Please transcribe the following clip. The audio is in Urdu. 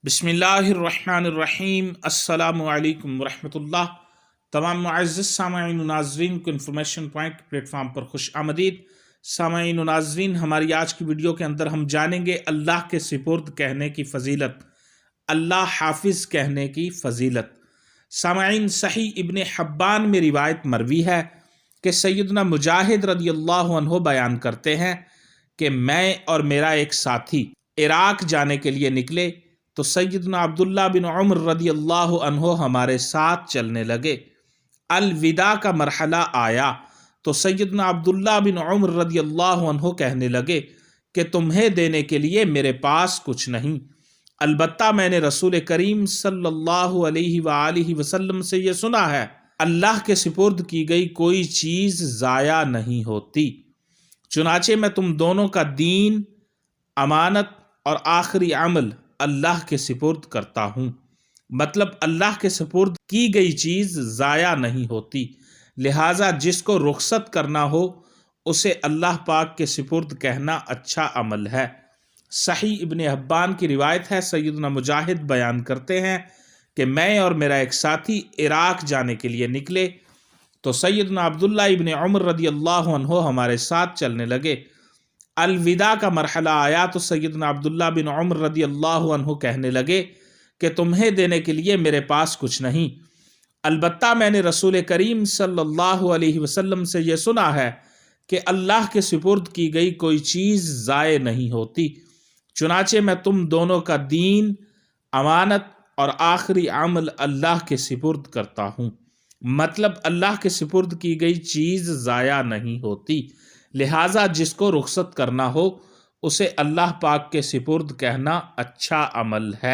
بسم اللہ الرحمن الرحیم۔ السلام علیکم ورحمۃ اللہ۔ تمام معزز سامعین و ناظرین کو انفارمیشن پوائنٹ پلیٹ فارم پر خوش آمدید۔ سامعین و ناظرین، ہماری آج کی ویڈیو کے اندر ہم جانیں گے اللہ کے سپرد کہنے کی فضیلت، اللہ حافظ کہنے کی فضیلت۔ سامعین، صحیح ابن حبان میں روایت مروی ہے کہ سیدنا مجاہد رضی اللہ عنہ بیان کرتے ہیں کہ میں اور میرا ایک ساتھی عراق جانے کے لیے نکلے تو سیدنا عبداللہ بن عمر رضی اللہ عنہ ہمارے ساتھ چلنے لگے۔ الوداع کا مرحلہ آیا تو سیدنا عبداللہ بن عمر رضی اللہ عنہ کہنے لگے کہ تمہیں دینے کے لیے میرے پاس کچھ نہیں، البتہ میں نے رسول کریم صلی اللہ علیہ وآلہ وسلم سے یہ سنا ہے، اللہ کے سپرد کی گئی کوئی چیز ضائع نہیں ہوتی، چنانچہ میں تم دونوں کا دین، امانت اور آخری عمل اللہ کے سپرد کرتا ہوں۔ مطلب اللہ کے سپرد کی گئی چیز ضائع نہیں ہوتی، لہٰذا جس کو رخصت کرنا ہو اسے اللہ پاک کے سپرد کہنا اچھا عمل ہے۔ صحیح ابن حبان کی روایت ہے، سیدنا مجاہد بیان کرتے ہیں کہ میں اور میرا ایک ساتھی عراق جانے کے لیے نکلے تو سیدنا عبداللہ ابن عمر رضی اللہ عنہ ہمارے ساتھ چلنے لگے۔ الوداع کا مرحلہ آیا تو سیدنا عبداللہ بن عمر رضی اللہ عنہ کہنے لگے کہ تمہیں دینے کے لیے میرے پاس کچھ نہیں، البتہ میں نے رسول کریم صلی اللہ علیہ وسلم سے یہ سنا ہے کہ اللہ کے سپرد کی گئی کوئی چیز ضائع نہیں ہوتی، چنانچہ میں تم دونوں کا دین، امانت اور آخری عمل اللہ کے سپرد کرتا ہوں۔ مطلب اللہ کے سپرد کی گئی چیز ضائع نہیں ہوتی، لہٰذا جس کو رخصت کرنا ہو اسے اللہ پاک کے سپرد کہنا اچھا عمل ہے۔